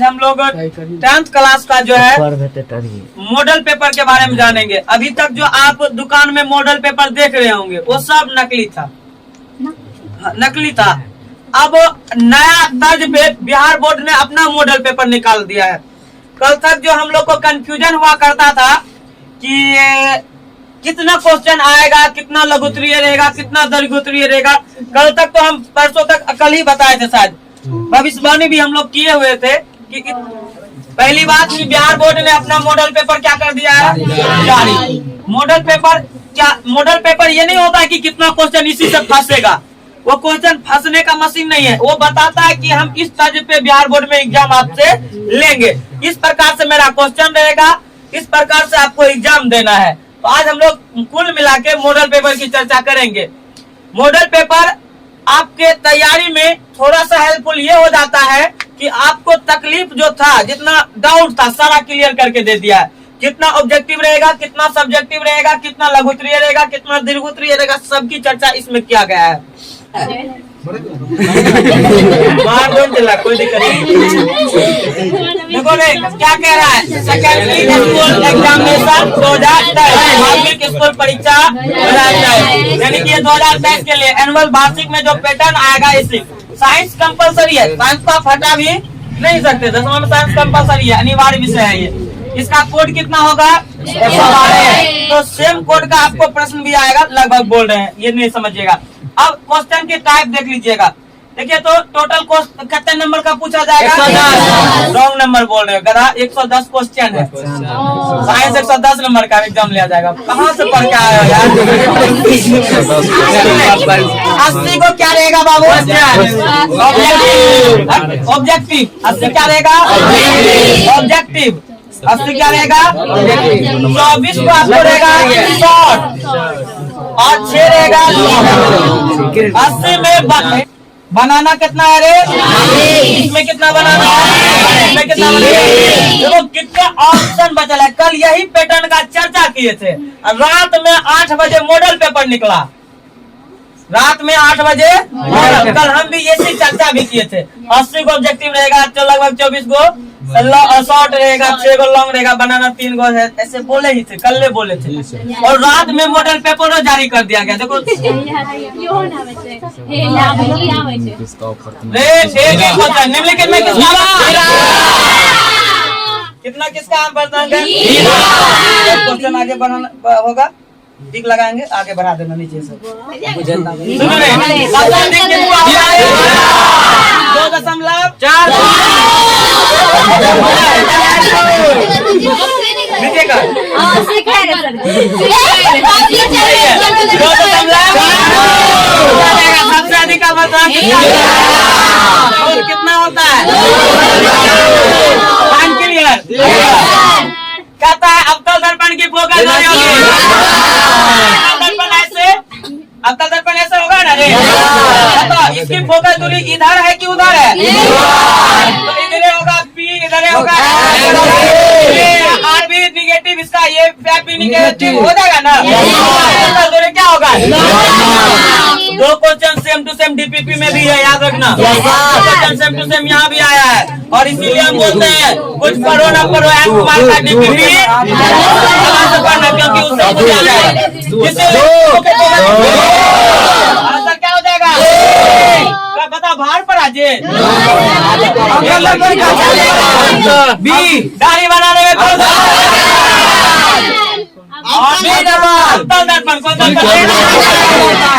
हम लोग 10th class का जो है मॉडल पेपर के बारे में जानेंगे। अभी तक जो आप दुकान में मॉडल पेपर देख रहे होंगे वो सब नकली था। अब नया तर्ज पे बिहार बोर्ड ने अपना मॉडल पेपर निकाल दिया है। कल तक जो हम लोग को कंफ्यूजन हुआ करता था कि कितना क्वेश्चन आएगा, कितना लघुत्तरीय रहेगा, कितना दीर्घोत्तरीय रहेगा। कल तक तो हम परसों तक कल ही बताए थे, शायद भविष्यवाणी भी हम लोग किए हुए थे कि पहली बात कि बिहार बोर्ड ने अपना मॉडल पेपर क्या कर दिया है, जारी। मॉडल पेपर ये नहीं होता कि कितना क्वेश्चन इसी से फंसेगा। वो क्वेश्चन फंसने का मशीन नहीं है, वो बताता है कि हम इस तर्ज पे बिहार बोर्ड में एग्जाम आपसे लेंगे, इस प्रकार से मेरा क्वेश्चन रहेगा, इस प्रकार से आपको एग्जाम देना है। तो आज हम लोग कुल मिला के मॉडल पेपर की चर्चा करेंगे। मॉडल पेपर आपके तैयारी में थोड़ा सा हेल्पफुल ये हो जाता है कि आपको तकलीफ जो था, जितना डाउट था, सारा क्लियर करके दे दिया है। कितना ऑब्जेक्टिव रहेगा, कितना सब्जेक्टिव रहेगा, कितना लघुत्तरीय रहेगा, कितना दीर्घोत्तरीय रहेगा, सबकी चर्चा इसमें किया गया है। कोई दिक्कत नहीं। देखो क्या कह रहा है, सेकेंडरी स्कूल एग्जामिनेशन 2023, माध्यमिक स्कूल परीक्षा 2023, यानी कि 2023 के लिए एनुअल वार्षिक में जो पैटर्न आएगा इसी। साइंस कंपलसरी है, साइंस को आप हटा भी नहीं सकते। 10वां में साइंस कंपलसरी है, अनिवार्य विषय है ये। इसका कोड कितना होगा, 112। तो सेम कोड का आपको प्रश्न भी आएगा, लगभग बोल रहे हैं, ये नहीं समझिएगा। अब क्वेश्चन की टाइप देख लीजिएगा। देखिए तो टोटल कितने नंबर का पूछा जाएगा, 110। रॉन्ग नंबर बोल रहे हो, गधा। 110 क्वेश्चन है, साइंस 110 नंबर का एग्जाम लिया जाएगा। कहाँ से पढ़ के आए हो यार। 80 को क्या रहेगा बाबू, ऑब्जेक्टिव। 80 क्या रहेगा, ऑब्जेक्टिव। 80 क्या रहेगा, 24 को आपको रहेगा शॉर्ट और 6 रहेगा। 80 में बनाना कितना है रे, इसमें कितना बनाना है, इसमें कितना बनाना है। देखो कितने ऑप्शन बचल है। कल यही पैटर्न का चर्चा किए थे। रात में 8 बजे मॉडल पेपर निकला, रात में 8 बजे। कल हम भी ऐसी चर्चा भी किए थे। 80 को ऑब्जेक्टिव रहेगा, तो लगभग 24 को शॉर्ट रहेगा, 6 को लॉन्ग रहेगा, बनाना 3 को है, ऐसे बोले ही थे, कल बोले थे। और रात में मॉडल पेपर जारी कर दिया गया। देखो निम्नलिखित में कितना किसका आम पड़ता है। क्वेश्चन आगे बढ़ाना होगा, टिक लगाएंगे, आगे बढ़ा देना नीचे से। 2.4 नीचे का सबसे अधिक का मतलब कितना होता है, कहता है अवतल दर्पण की फोकस अवतल दर्पण ऐसे होगा ना रे। तो इसकी फोकस दूरी इधर है कि उधर है, तो इधर होगा P, इधर होगा R भी निगेटिव, इसका ये भी निगेटिव हो जाएगा ना। फोकस दूरी क्या होगा, 2 question same to same DPP में भी है, याद रखना। क्वेश्चन सेम टू सेम यहाँ भी आया है, और इसीलिए हम बोलते हैं कुछ पढ़ो ना पढ़ो, का डीपीपी पढ़ना, क्योंकि उससे कुछ आ जाएगा। आंसर क्या हो जाएगा, बता भार पर आजे बी। दाढ़ी बनाने में कौन सा,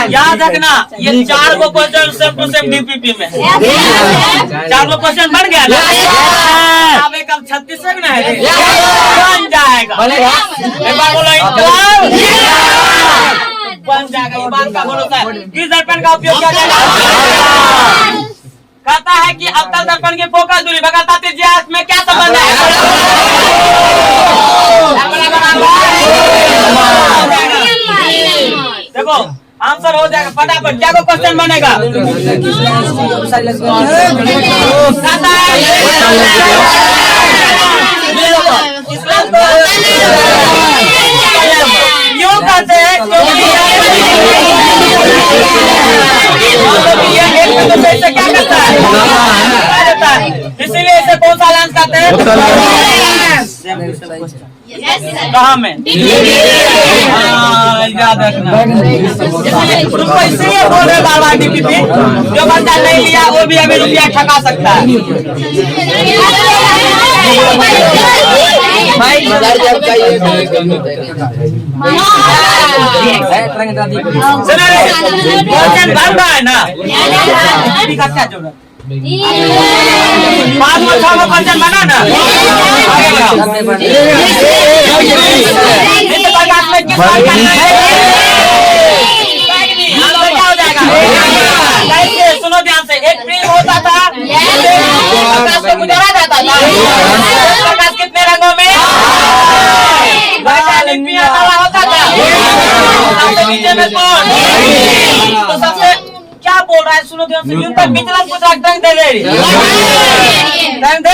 याद रखना। ये 4 को question same to same DPP में, 4 को क्वेश्चन बन गया ना। अब एक 36 में है, बन जाएगा। एक बार बोलो बन जाएगा, ये बात का भरोसा है। किस दर्पण का उपयोग किया जाएगा, कहता है कि अवतल दर्पण की फोकस दूरी बता त्रिज्या में क्या संबंध है। देखो आंसर हो जाएगा फटाफट। क्या को क्वेश्चन बनेगा, क्यों कहते हैं, क्या करता है, इसीलिए इसे कौन सा लाइन करते हैं? कहाँ में? याद रखना। तुमको इसलिए बोल रहे बार बार डीपीपी, जो बच्चा नहीं लिया वो भी हमें रुपया ठगा सकता है। क्वेश्चन बन रहा है ना, का क्या जरूरत? 5 और 6 क्वेश्चन बना ना, किस बात करना है? क्या हो जाएगा? सुनो ध्यान से, एक प्रिंट होता था, आकाश से गुजारा जाता था, आकाश कितने रंगों में? होता था, नीचे में कौन? तो सबसे क्या बोल रहा है? सुनो ध्यान से, यूं पर विचलन पूछा, दंग दे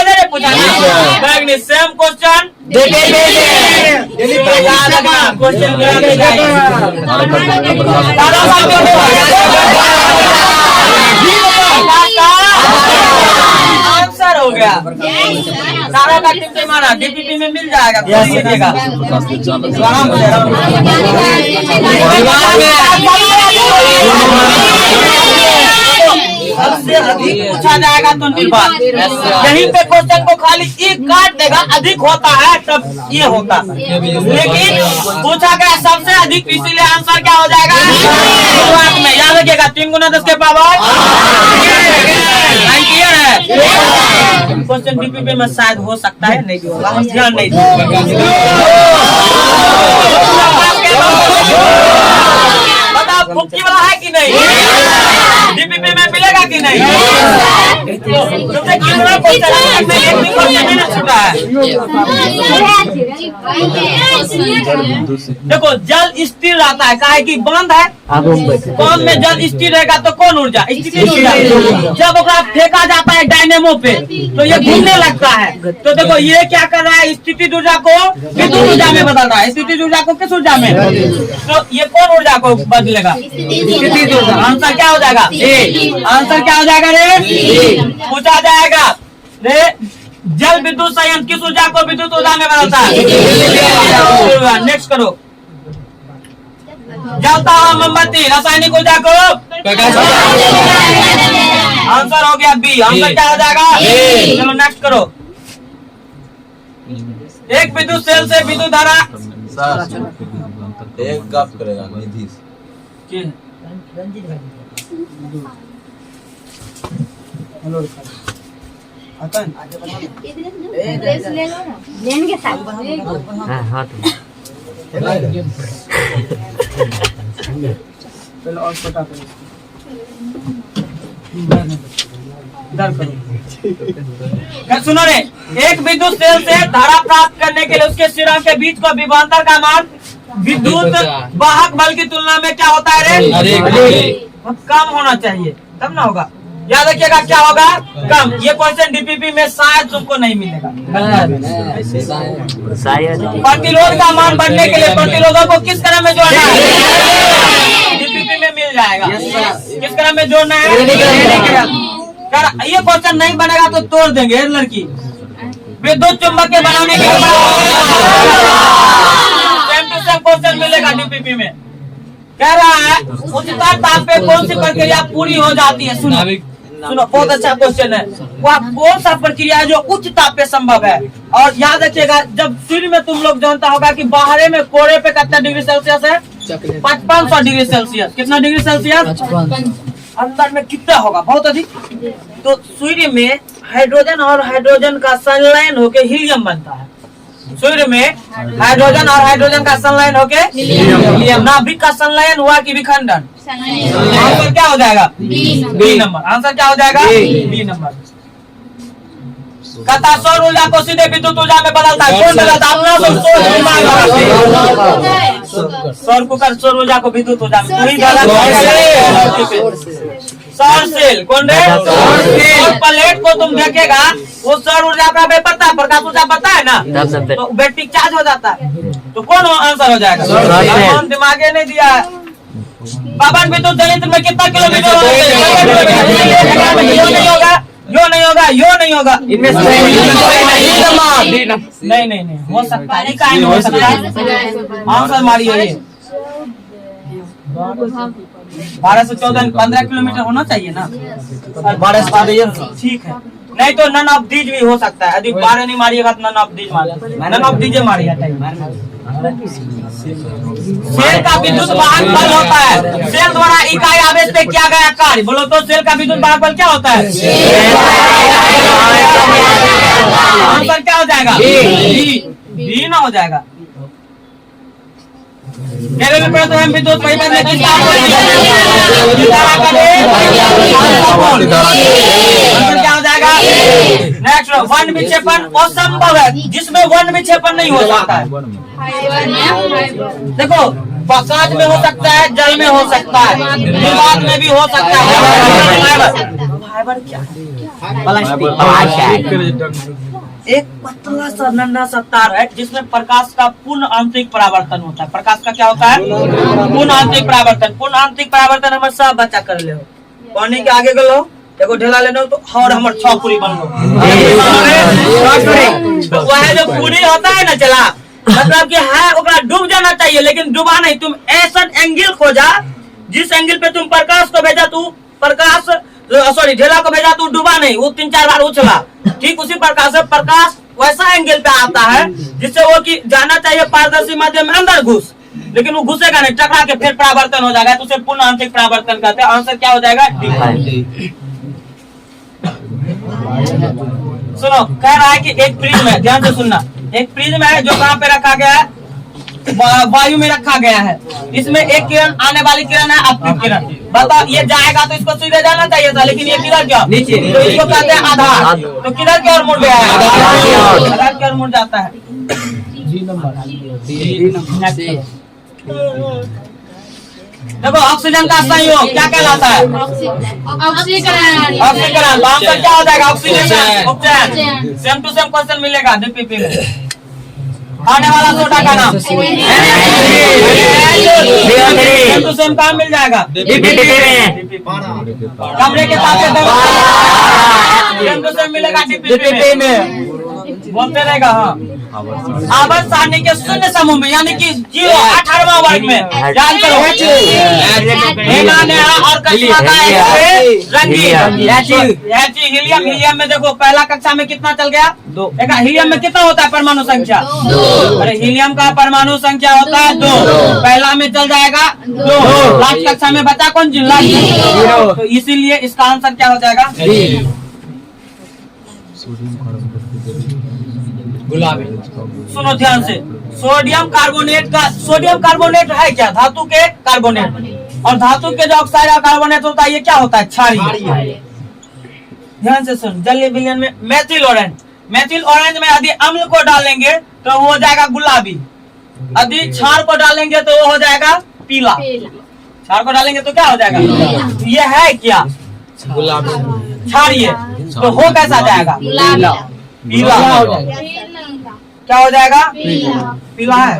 दे पूछा, सेम क्वेश्चन याद रखना, क्वेश्चन आंसर हो गया। सारा का टिप्पणी माना डीपीपी में मिल जाएगा, सबसे अधिक पूछा जाएगा तो निर्बाध। यहीं पे क्वेश्चन को खाली एक काट देगा, अधिक होता है तब ये होता है, लेकिन पूछा गया सबसे अधिक, इसीलिए आंसर क्या हो जाएगा? में याद रखिएगा, 3 गुना 10 के पावर। क्लियर है? क्वेश्चन डीपीपी में शायद हो सकता है, नहीं भी होगा, हम ध्यान नहीं देंगे। बताओ फुक्की वाला है कि नहीं? डीपीपी में मिलेगा कि नहीं? तुमने कितना क्वेश्चन छूटा है? देखो जल स्थिर रहता है, काहे कि बंद है, बंद में जल स्थिर रहेगा तो कौन ऊर्जा? स्थिति ऊर्जा। जब ओकरा फेंका जाता है डायनेमो पे तो ये घूमने लगता है। तो देखो ये क्या कर रहा है? स्थिति ऊर्जा को विद्युत ऊर्जा में बदल रहा है। स्थिति ऊर्जा को किस ऊर्जा में? तो ये कौन ऊर्जा को बदलेगा? स्थिति ऊर्जा। आंसर क्या हो जाएगा? आंसर क्या हो जाएगा रे? पूछा जाएगा रे, जल विद्युत संयंत्र किस ऊर्जा को विद्युत ऊर्जा में बदलता है? नेक्स्ट करो। जलता हुआ मोमबत्ती रासायनिक ऊर्जा को? आंसर हो गया बी। आंसर क्या हो जाएगा? चलो नेक्स्ट करो। एक विद्युत सेल से विद्युत धारा एक गप करेगा निधि लेंगे साथ। पहले और छोटा करो, सुनो रे, एक विद्युत सेल से धारा प्राप्त करने के लिए उसके सिरों के बीच को विभवांतर का मान विद्युत वाहक बल की तुलना में क्या होता है रे? कम होना चाहिए, तब ना होगा। याद रखिएगा क्या होगा? कम। ये क्वेश्चन डीपीपी में शायद तुमको नहीं मिलेगा। प्रतिरोध का मान बढ़ने के लिए प्रतिरोधों को किस क्रम में जोड़ना है? डीपीपी में मिल जाएगा। किस क्रम में जोड़ना है? ये क्वेश्चन नहीं बनेगा तो तोड़ देंगे लड़की। विद्युत चुंबक के बनाने के लिए सेम टू सेम क्वेश्चन मिलेगा डीपीपी में। कह रहा है उच्चतर ताप पे कौन सी प्रक्रिया पूरी हो जाती है? सुनो सुनो, बहुत अच्छा क्वेश्चन है। वह कौन सा प्रक्रिया है जो उच्च ताप पे संभव है? और याद रखिएगा, जब सूर्य में तुम लोग जानता होगा कि बाहर में कोरे पे कितना डिग्री सेल्सियस है? 5500 डिग्री सेल्सियस। कितना डिग्री सेल्सियस? अंदर में कितना होगा? बहुत अधिक। तो सूर्य में हाइड्रोजन और हाइड्रोजन का संलयन होके हीलियम बनता है। सूर्य में हाइड्रोजन और हाइड्रोजन का संलयन होके हीलियम। नाभिक का संलयन हुआ कि विखंडन? आंसर क्या हो जाएगा? B number. आंसर क्या हो जाएगा? B number. कहता सौर ऊर्जा को सीधे विद्युत ऊर्जा में बदलता है। कौन बदलता है? अपना सौर कुकर सौर ऊर्जा को विद्युत ऊर्जा में। सौर सेल कौन है? प्लेट को तुम देखेगा वो सौर ऊर्जा का पता है, प्रकाश ऊर्जा पता है ना, तो बैटरी चार्ज हो जाता है। तो कौन आंसर हो जाएगा? दिमागे नहीं दिया। पवन विद्युत संयंत्र में कितना किलोमीटर नहीं होगा? यो नहीं होगा, यो नहीं होगा, इनमें से नहीं हो सकता है, इकाई नहीं हो सकता है। आंसर मारिए ये 12 से 14 15 किलोमीटर होना चाहिए ना, 12 से 12 ठीक है। नहीं तो नन ऑफ दीज भी हो सकता है, यदि 12 नहीं मारिएगा तो नन ऑफ दीज मारिएगा, नन ऑफ दीजे मारिएगा। सेल का विद्युत वाहक बल होता है, सेल द्वारा इकाई आवेश पे किया गया कार्य, बोलो तो सेल का विद्युत वाहक बल क्या होता है? आंसर क्या हो जाएगा? बी ना हो जाएगा। केवल में तो हम विद्युत परिवहन में किस काम क्या हो जाएगा? नेक्स्ट, वन विक्षेपण असंभव है, जिसमें वन विक्षेपण नहीं हो सकता है। देखो कांच में हो सकता है, जल में हो सकता है, निर्वात में भी हो सकता है। फाइबर क्या है? एक पतला सा नन्हा सा तार है जिसमें प्रकाश का पूर्ण आंतरिक परावर्तन होता है। प्रकाश का क्या होता है? पूर्ण आंतरिक परावर्तन। पूर्ण आंतरिक परावर्तन हमारे सब बच्चा कर ले हो। पानी के आगे गलो देखो ढेला लेने हो तो और हमारे 6 पूरी बन लो। तो वह जो पूरी होता है ना चला, मतलब कि है ओकरा डूब जाना चाहिए, लेकिन डूबा नहीं। तुम ऐसा एंगल खोजा जिस एंगल पे तुम प्रकाश को भेजा, तू प्रकाश सॉरी ढेला को भेजा, तू डूबा नहीं, वो 3-4 बार उछला। ठीक उसी प्रकार से प्रकाश वैसा एंगल पे आता है जिससे वो कि जाना चाहिए पारदर्शी माध्यम में अंदर घुस, लेकिन वो घुसेगा नहीं, टकरा के फिर परावर्तन हो जाएगा, तो उसे पूर्ण आंतरिक परावर्तन कहते हैं। आंसर क्या हो जाएगा? सुनो, कह रहा है कि एक प्रिज्म है, ध्यान से सुनना, एक प्रिज्म है जो कहाँ पे रखा गया है? वायु में रखा गया है। इसमें एक किरण आने वाली किरण है, आपतित किरण। बताओ ये जाएगा तो इसको सीधे जाना चाहिए था, लेकिन ये किधर क्या नीचे, तो इसको कहते हैं आधार। तो किधर की ओर मुड़ गया है? आधार की ओर मुड़ जाता है। देखो ऑक्सीजन का संयोग क्या कहलाता है? ऑक्सीकरण। ऑक्सीकरण आंसर क्या हो जाएगा? Oxygen, oxygen. Same to same question मिलेगा डीपीपी में। आने वाला सोडा का नाम सेम टू सेम कहाँ मिल जाएगा? कमरे के पास सेम टू सेम मिलेगा डीपीपी में। बोलते रहेगा। हाँ, आवर्त सारणी के शून्य समूह में, यानी कि 18वां वर्ग में याद करो। और हीलियम, हीलियम में देखो पहला कक्षा में कितना चल गया? 2। हीलियम में कितना होता है परमाणु संख्या? अरे हीलियम का परमाणु संख्या होता है 2, पहला में चल जाएगा 2, लास्ट कक्षा में बचा कौन? तो इसीलिए इसका आंसर क्या हो जाएगा? गुलाबी। सुनो ध्यान से, सोडियम कार्बोनेट का, सोडियम कार्बोनेट है क्या? धातु के कार्बोनेट, और धातु के जो ऑक्साइड और कार्बोनेट होता है ये क्या होता है? क्षारीय। ध्यान से सुन, जलीय विलयन में मेथिल ऑरेंज, मेथिल ऑरेंज में यदि अम्ल को डालेंगे तो वो हो जाएगा गुलाबी, यदि क्षार को डालेंगे तो वो हो जाएगा पीला। क्षार को डालेंगे तो क्या हो जाएगा? ये है क्या? गुलाबी। क्षारीय तो हो कैसा जाएगा? पीला हो जाएगा। क्या हो जाएगा? पीला है।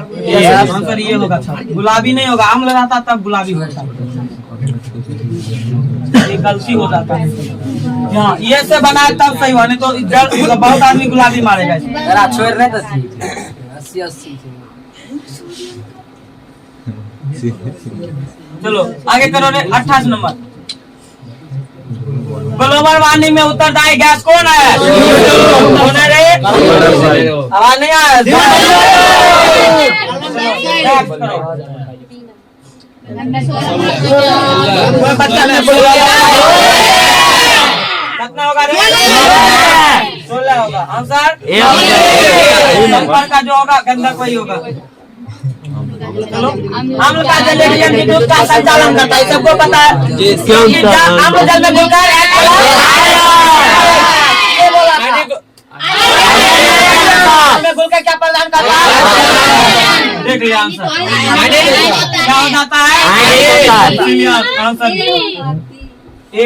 आंसर ये होगा, गुलाबी नहीं होगा। अम्ल रहता तब गुलाबी होता, ये गलती हो जाता है। हाँ, ये से बनाए तब सही हुआ, नहीं तो बहुत आदमी गुलाबी मारेगा। छोड़ रहे तो 80। चलो आगे करो रे। 28 नंबर, ग्लोबल वार्मिंग में उत्तरदायी गैस कौन है? कौन है रे? आवाज नहीं आया। कितना होगा रे? 16 होगा। आंसर का जो होगा गंधक वही होगा। चलो, अम्ल का जल विद्युत का संचालन करता है, सबको पता है। अम्ल जल में घुलकर क्या प्रदान करता है? देख लिया आंसर क्या हो जाता है? आंसर ए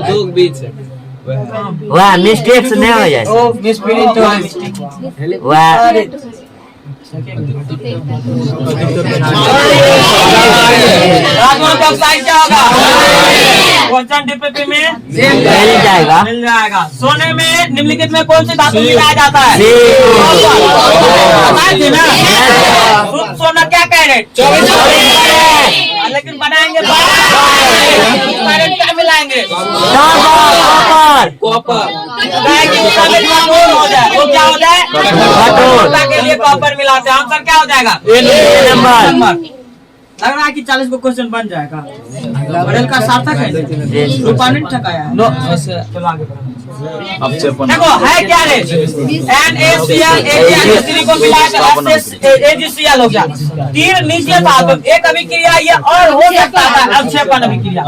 दो बीच है। वाह, मिस्टेक नहीं हो जाए। मिस्प्रिंट वाह राजमहल ऑक्साइड क्या होगा? क्वेश्चन डीपीपी में मिल जाएगा। सोने में निम्नलिखित में कौन सी धातु मिलाया जाता है? बताए थे ना, शुद्ध सोना क्या कैरेट? 24। लेकिन बनाएंगे कैरेट क्या मिलाएंगे? कॉपर। हो जाए वो क्या हो जाए? के लिए कॉपर मिलाते हैं। आंसर क्या हो जाएगा? नंबर। लग रहा है कि 40 को क्वेश्चन बन जाएगा। बड़ेल का सार्थक है, रूपानी ठकाया है। चलो आगे देखो है क्या रे? NaCl को मिलाकर AgCl हो गया। 3 नीचे था तो एक अभिक्रिया ये और हो सकता था अवक्षेपण अभिक्रिया।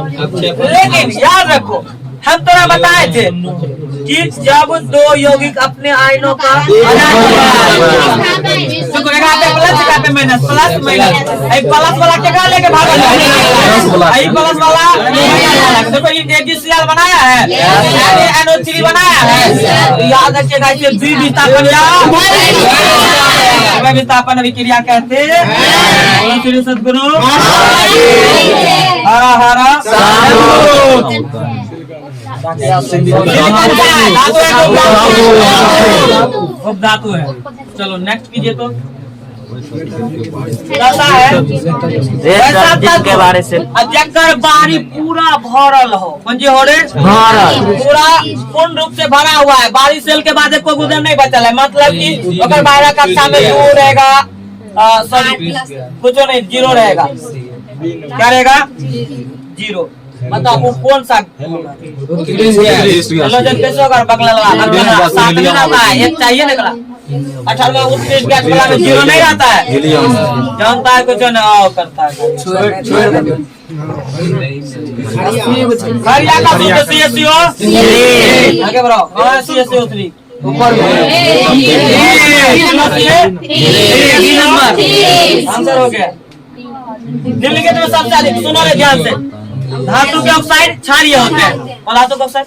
लेकिन याद रखो हम तोरा बताए थे कि जब 2 यौगिक अपने आयनों का माइनस प्लस माइनस प्लस वाला क्या लेके भागा प्लस वाला देखो ये AgCl बनाया है, NO3 बनाया है। याद रखिएगा इसे विस्थापन अभिक्रिया कहते हैं। सदगुरु हरा हरा धातु है। चलो नेक्स्ट कीजिए तो के बारे से जकर बारी पूरा भरल हो हो रे पूरा पूर्ण रूप से भरा हुआ है। बारी सेल के बाद कोई गुजर नहीं बचल है, मतलब कि अगर 12 कक्षा में 2 रहेगा, सॉरी कुछ नहीं 0 रहेगा। क्या रहेगा? 0। मतलब वो कौन सा हेलोजन कैसे होगा? बगला लगा 7 में रहता है, 1 चाहिए निकला। 18 उत्कृष्ट गैस वाला में 0 नहीं रहता है, जानता है कुछ ना करता है। आगे बढ़ो। CSO3 ऊपर आंसर हो गया। निम्नलिखित में सबसे अधिक सुनो ध्यान से धातु के ऑक्साइड क्षारीय होते हैं और धातु के ऑक्साइड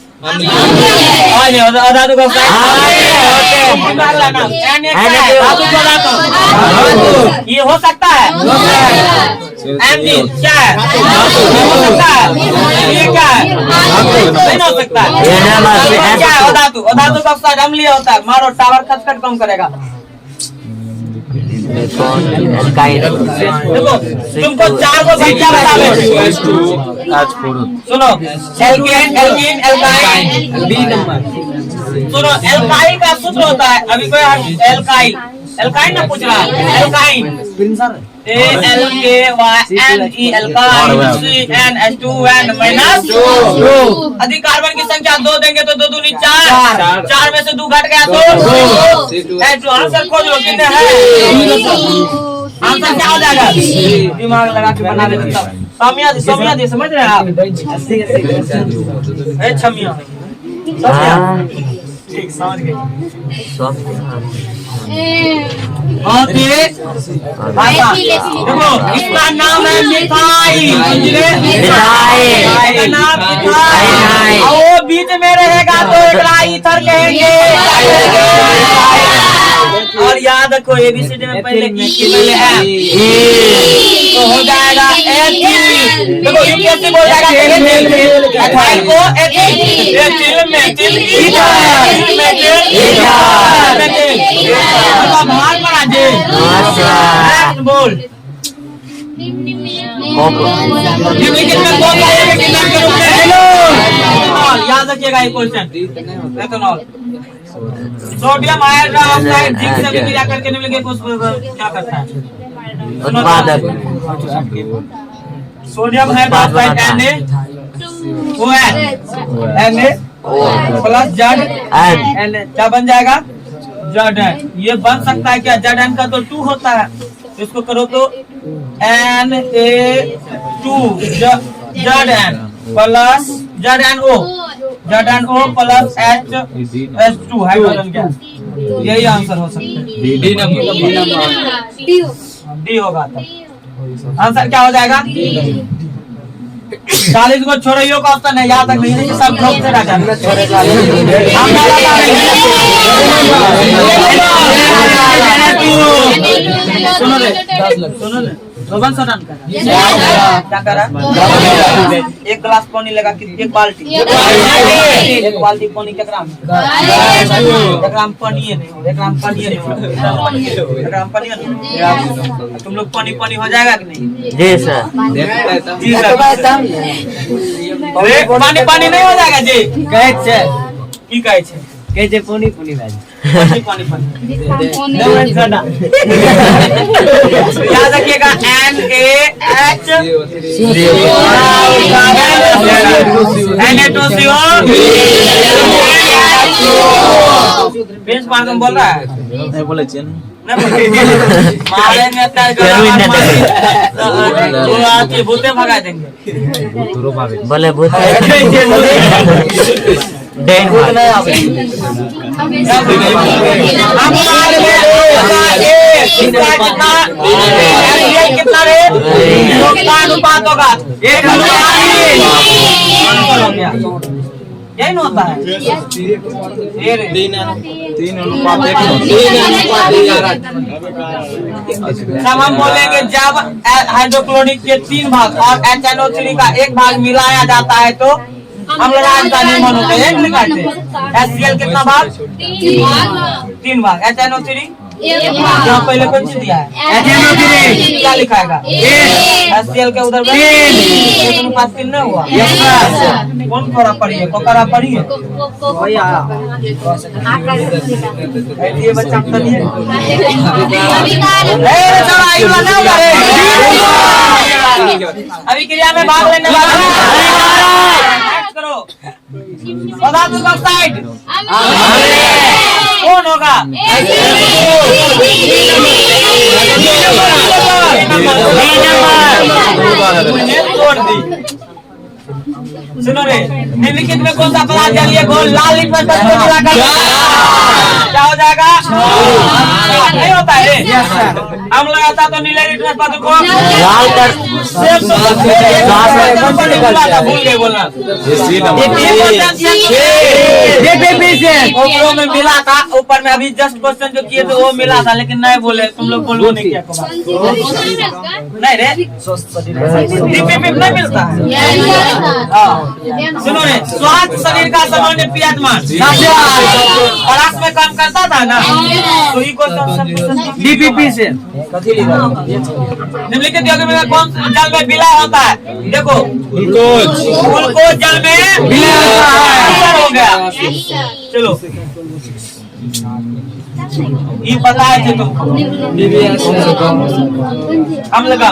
धातु के ऑक्साइड ये हो सकता है। एमजी क्या है? हो सकता है। ये क्या है? नहीं हो सकता है। क्या है? धातु का ऑक्साइड अम्लीय होता है। मारो टावर खटखट कम करेगा। देखो तुमको 4 को संख्या बता दे। सुनो alkane alkene alkyl B number. सुनो एल्काइल का सूत्र होता है, अभी कोई एल्काइल एल्काइन ना पूछ रहा है। Alkyne ALKYNE alkyne CnH2n -2। अधिक कार्बन की संख्या 2 देंगे तो 2 दूनी 4, 4 में से 2 घट गया तो आंसर खोज लो कितने हैं। आंसर क्या हो जाएगा? दिमाग लगा के बना देते तब। सौम्या दी समझ रहे हैं आप? छमिया ठीक समझ गए। देखो इसका नाम है मिठाई। नाम मिठाई। वो बीच में रहेगा तो इथर कहेंगे। और याद रखो ABCD में पहले तो हो जाएगा देखो यूपीएससी बोल जाएगा को बाहर पड़ा जे बोल याद रखिएगा ये question. Ethanol sodium hydroxide zinc से क्रिया करके निम्नलिखित क्या करता है? उत्पादन। Sodium hydroxide Na plus Z क्या बन जाएगा? Zn। ये बन सकता है क्या? Zn का तो 2 होता है, इसको करो तो Na2 Zn plus ZnO plus H2 hydrogen gas. यही आंसर हो सकता है। डी होगा तब आंसर क्या हो जाएगा? 40 को छोड़ियो का ऑप्शन है, यहाँ तक नहीं है कि सब ठोक से राजा सुनो रे, सुनो ना, रोबन सर का क्या करा? एक गिलास पानी लगा कि एक बाल्टी पानी के ग्राम पानी नहीं हो, एक ग्राम पानी नहीं हो, एक ग्राम पानी नहीं। तुम लोग पानी पानी हो जाएगा कि नहीं? जी सर। जी सर। पानी पानी नहीं हो जाएगा जी? कहै छै की कहै छै? कहै छै पानी पानी भाई पानी पानी याद रखिएगा NaH बेंच मार तुम बोल रहा है नहीं बोले चाहिए मारे में वो आके भूते भगा देंगे बोले भूत डेन कितना रे अनुपात होगा? 1 यही न होता है? 3 अनुपात 1 जब हम बोलेंगे जब हाइड्रोक्लोरिक के 3 भाग और HNO3 का 1 भाग मिलाया जाता है तो अम्लराज का निर्माण होता है। HCl कितना भाग? 3 भाग। HNO3 यहाँ पहले कौन सी दिया है? क्या लिखाएगा? HCl के उधर 3 नहीं हुआ। कौन करा पड़ी है? कोकरा पड़ी है? ये बच्चा अभी क्रिया में भाग लेने वाला करो। पदार्थ ऑक्साइड कौन होगा? तोड़ दी। सुनो रे, निम्नलिखित में कौन सा पदार्थ जलीय घोल लाल लिटमस पत्र को मिलाकर क्या हो जाएगा? नहीं होता है। हम लगाता तो नीले लिटमस पत्र को लाल कर भूल गए बोलना। ऊपर में मिला था, ऊपर में अभी जस्ट क्वेश्चन जो किए थे वो मिला था, लेकिन नहीं बोले। तुम लोग बोलो नहीं क्या? नहीं रे, नहीं मिलता है। सुनो रे, स्वास्थ्य शरीर का सामान्य पीएच मान परास में काम करता था ना, तो ही को DPP से निम्नलिखित यौगिक में कौन जल में विलय होता है? देखो ग्लूकोज जल में विलय होता है। हो गया। चलो ये पता है तुमको? अम्ल का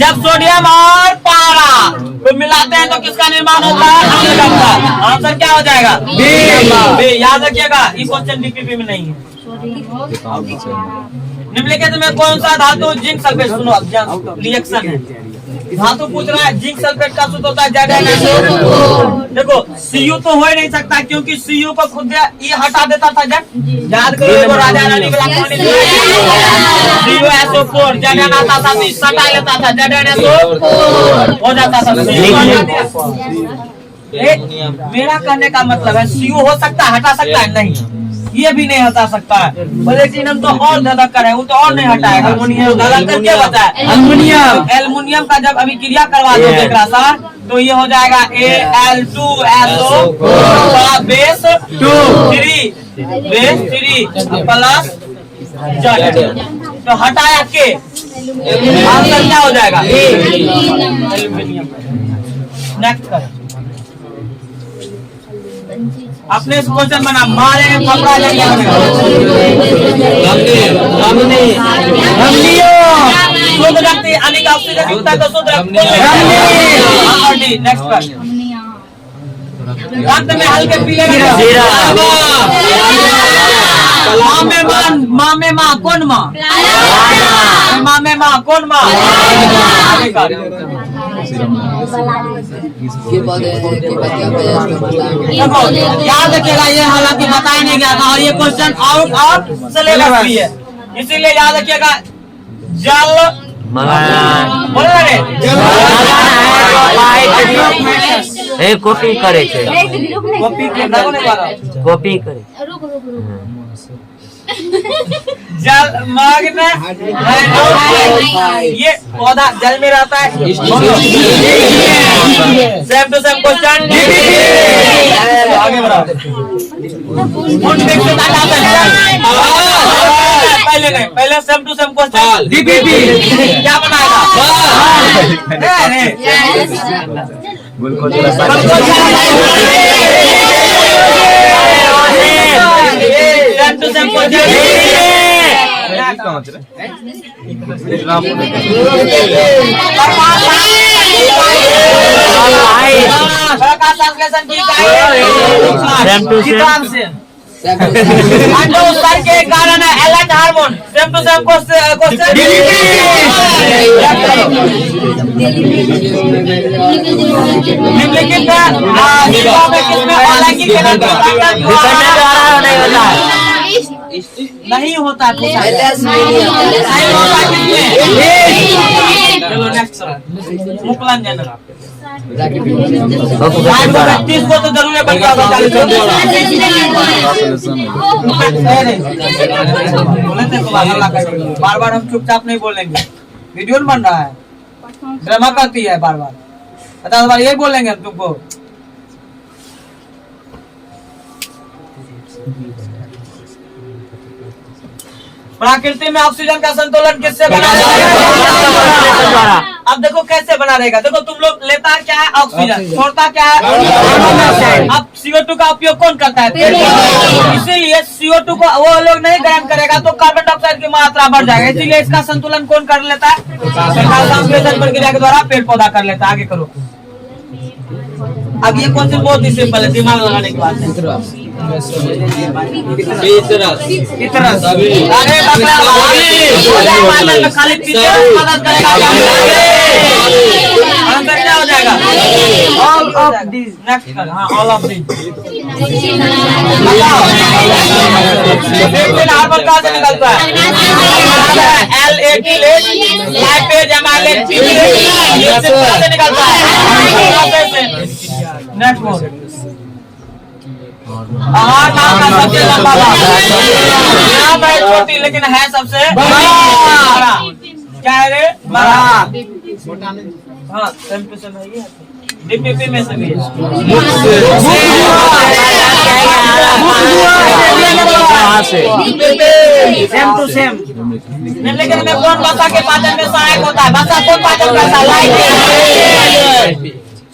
जब सोडियम और पारा को मिलाते हैं तो किसका निर्माण होता है? अम्ल का। आंसर क्या हो जाएगा? बी। याद रखिएगा, ये क्वेश्चन DPP में नहीं है। निम्नलिखित में कौन सा धातु जिंक सल्फेट? सुनो अब रिएक्शन है, धातु पूछ रहा है। जिंक सल्फेट का सूत्र होता है ZnSO। देखो Cu तो हो ही नहीं सकता, क्योंकि Cu को खुद ये हटा देता था। जब याद करो, वो राजा रानी वाला पानी CuSO4 Zn आता था तो सटा लेता था, ZnSO हो जाता था। मेरा कहने का मतलब है Cu हो सकता है, हटा सकता है? नहीं, ये भी नहीं हटा सकता है। प्लेटिनम तो और धधक्कर है, वो तो और नहीं हटाएगा। एल्युमिनियम धधक्कर क्या बता है? एल्युमिनियम का जब अभी क्रिया करवा दो देखा सा, तो ये हो जाएगा Al2SO बेस 3 प्लस Z। तो हटाया के आंसर क्या हो जाएगा? एल्युमिनियम। नेक्स्ट कर, अपने क्वेश्चन बना मारेंगे कपड़ा लेके शुद्ध रखती अनिक ऑक्सीजन युक्त तो शुद्ध रखती। नेक्स्ट पर रक्त में हल्के पीले माँ में माँ कौन माँ? माँ में माँ कौन माँ? याद रखिएगा, ये हालांकि बताया नहीं गया था और ये क्वेश्चन आउट ऑफ सिलेबस भी है, इसीलिए याद रखिएगा। जल बोल रहे कॉपी करे, कॉपी करे। जलमग्न है। ये पौधा जल में रहता है। Same to same question. आगे बढ़ाओ। पहले नहीं, पहले सेम टू सेम क्वेश्चन। क्या बनाएगा? Same to same question. सर के कारण है alert hormone. Same to same question. निम्नलिखित नहीं होता। चलो नेक्स्ट मुकलन जनरल। 30 को तो जरूर है, बार बार हम चुपचाप नहीं बोलेंगे। वीडियो बन रहा है, ड्रामा करती है बार बार। 50 बार यही बोलेंगे हम तुमको। प्रकृति में ऑक्सीजन का संतुलन किससे बना रहेगा? अब देखो कैसे बना रहेगा। देखो तुम लोग लेता क्या है? ऑक्सीजन। छोड़ता क्या है? अब CO2 का उपयोग कौन करता है? इसीलिए CO2 को वो लोग नहीं ग्रहण करेगा तो कार्बन डाइऑक्साइड की मात्रा बढ़ जाएगा। इसीलिए इसका संतुलन कौन कर लेता है? प्रक्रिया के द्वारा पेड़ पौधा कर लेता है। आगे करो। अब ये क्वेश्चन बहुत ही सिंपल है, दिमाग लगाने की बात है। अरे खाली मदद करेगा। आंसर क्या हो जाएगा? All of this. नेक्स्ट कर। हाँ, ऑल ऑफ दिस। हार्मोन कहाँ से निकलता है? LAT लाइपेज एमाइलेज कहाँ से निकलता है? नेक्स्ट बोल। नाम का सबसे लंबा नाम है छोटी लेकिन है सबसे बड़ा। क्या है रे? बड़ा। हाँ, सेम टू सेम है ये। DPP में से भी है। Same to same. लेकिन में कौन भाषा के पाचन में सहायक होता है? भाषा कौन पाचन करता है? लाइट।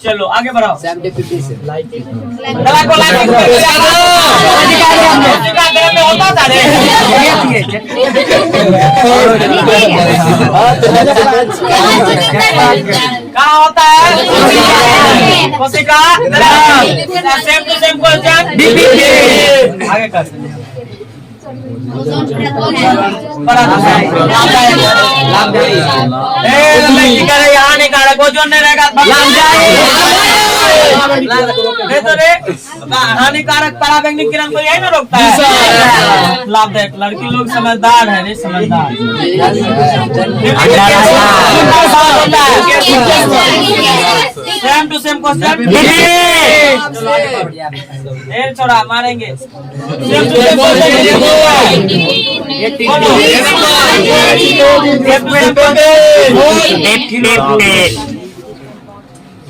चलो आगे बढ़ाओ। गला को लाइटिंग में होता था रे। कहाँ होता है? कोशिका। Same to same question. आगे कर। हानिकारक वो जो नहीं रहेगा हानिकारक पराबैंगनी किरण को यही ना रोकता है। लाभदायक। लड़की लोग समझदार है रे, समझदार। Same to same question. छोड़ा मारेंगे। Same to same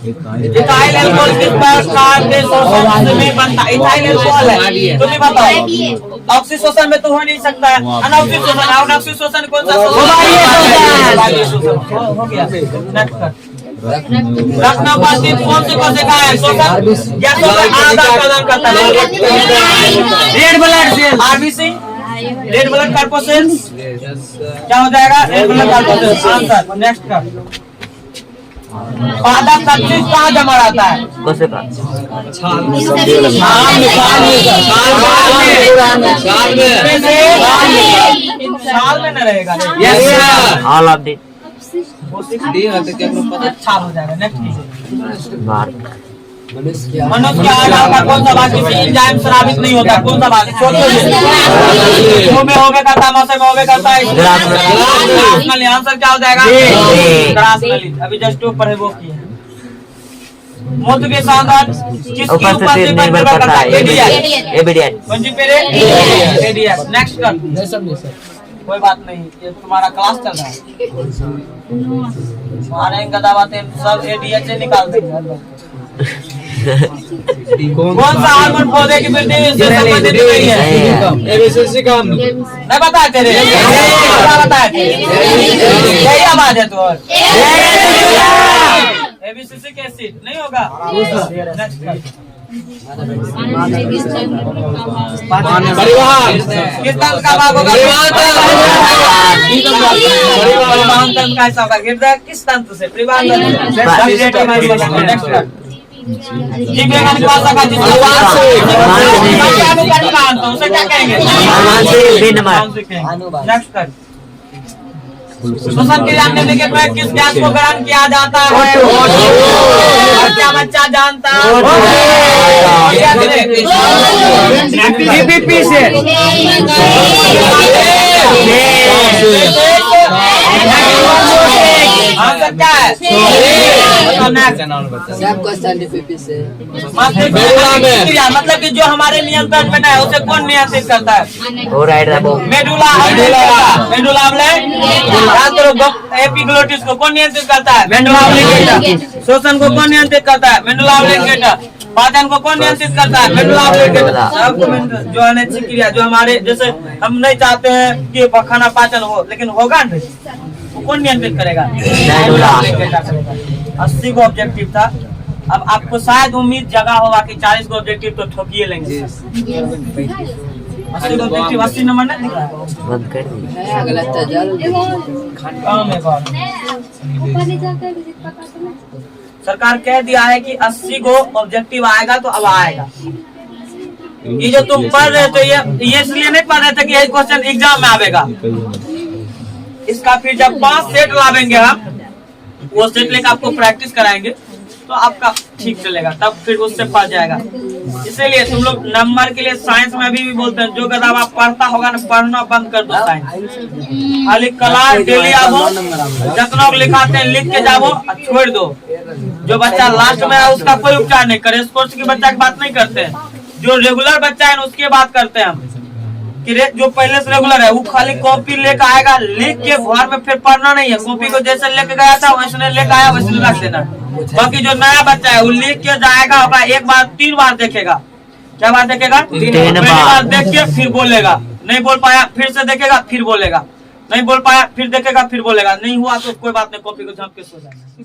ethyl alcohol किस प्रकार के शोषण में बनता है? इथाइल अल्कोहल है। तुम ही बताओ। ऑक्सीशोषण में तो हो नहीं सकता है। अनऑक्सीशोषण। अनऑक्सीशोषण कौन सा हो गया? रखना बातचीत कौन से कोशिका है? शोषण या तो आधा प्रदान करता है। Red blood cell. RBC। Red blood corpuscles. क्या हो जाएगा? Red blood corpuscles. Answer. Next का पादप सब चीज कहाँ जमा रहता है? साल में न रहेगा। छाल हो जाएगा। नेक्स्ट मनुष्य के आधार का कौन सा भाग किसी एंजाइम स्रावित नहीं होता? कौन सा भाग? में होवे करता, मौसम में होवे करता है। आंसर क्या हो जाएगा? अभी जस्ट ऊपर है वो की है। मुफ्त के साधन किसकी उपस्थिति उपस्थिति पर निर्भर करता है एडीएस एबीडीएस कौन सी पेरे एडीएस नेक्स्ट कर कोई बात नहीं, ये तुम्हारा क्लास चल रहा है। तुम्हारे गदा बातें सब एडीएस से निकाल देंगे। कौन सा हार्मोन पौधे की वृद्धि से संबंधित नहीं है? एबीसीसी का नहीं बताए तेरे बताए यही आवाज है तो एबीसीसी के एसिड नहीं होगा। किस तंत्र का भाग होगा? परिवहन तंत्र का हिस्सा होगा। हृदय किस तंत्र से? परिवहन तंत्र। जीव वैज्ञानिक भाषा का उसे क्या कहेंगे? नेक्स्ट कर। श्वसन क्रिया निम्नलिखित में किस गैस को ग्रहण किया जाता है? क्या बच्चा जानता है? पीपीपी से। आंसर क्या है? मतलब कि जो हमारे नियंत्रण में है उसे कौन नियंत्रित करता है? मेडुला एपिग्लोटिस को कौन नियंत्रित करता है? मेडुला ऑब्लिंगेटा। श्वसन को कौन नियंत्रित करता है? मेडुला ऑब्लिंगेटा। पाचन को कौन नियंत्रित करता है? मेडुला ऑब्लिंगेटा। जो अनैच्छिक क्रिया जो हमारे जैसे हम नहीं चाहते हैं कि खाना पाचन हो लेकिन होगा नहीं, तो कौन नियंत्रित करेगा? मेडुला ऑब्लिंगेटा करेगा। 80 को ऑब्जेक्टिव था। अब आपको शायद उम्मीद जगह होगा कि 40 को ऑब्जेक्टिव तो ठोकिए लेंगे। 80 ऑब्जेक्टिव 80 नंबर नहीं दिख रहा है। सरकार कह दिया है कि 80 को ऑब्जेक्टिव आएगा तो अब आएगा। ये जो तुम पढ़ रहे थे ये इसलिए नहीं पढ़ रहे थे कि यही क्वेश्चन एग्जाम में आवेगा। इसका फिर जब 5 सेट लावेंगे हम, वो सेट लेकर आपको प्रैक्टिस कराएंगे तो आपका ठीक चलेगा, तब फिर उससे पढ़ जाएगा। इसीलिए तुम लोग नंबर के लिए साइंस में भी बोलते हैं जो किताब आप पढ़ता होगा ना पढ़ना बंद कर दो साइंस। खाली क्लास डेली आवो, जितना लिखाते हैं लिख के जाओ और छोड़ दो। जो बच्चा लास्ट में है उसका कोई उपचार नहीं करे। स्पोर्ट्स के बच्चा की बात नहीं करते हैं, जो रेगुलर बच्चा है उसकी बात करते हैं हम कि जो पहले से रेगुलर है वो खाली कॉपी लेकर आएगा, लिख के घर में फिर पढ़ना नहीं है। कॉपी को जैसे लेके गया था वैसे लेकर आया वैसे रख देना। बाकी जो नया बच्चा है वो लिख के जाएगा, एक बार 3 बार देखेगा। क्या बार देखेगा? 3 बार देख के फिर बोलेगा। नहीं बोल पाया फिर से देखेगा फिर बोलेगा। नहीं बोल पाया फिर देखेगा फिर बोलेगा। नहीं हुआ तो कोई बात नहीं, कॉपी को झाँप के सो जाएगा।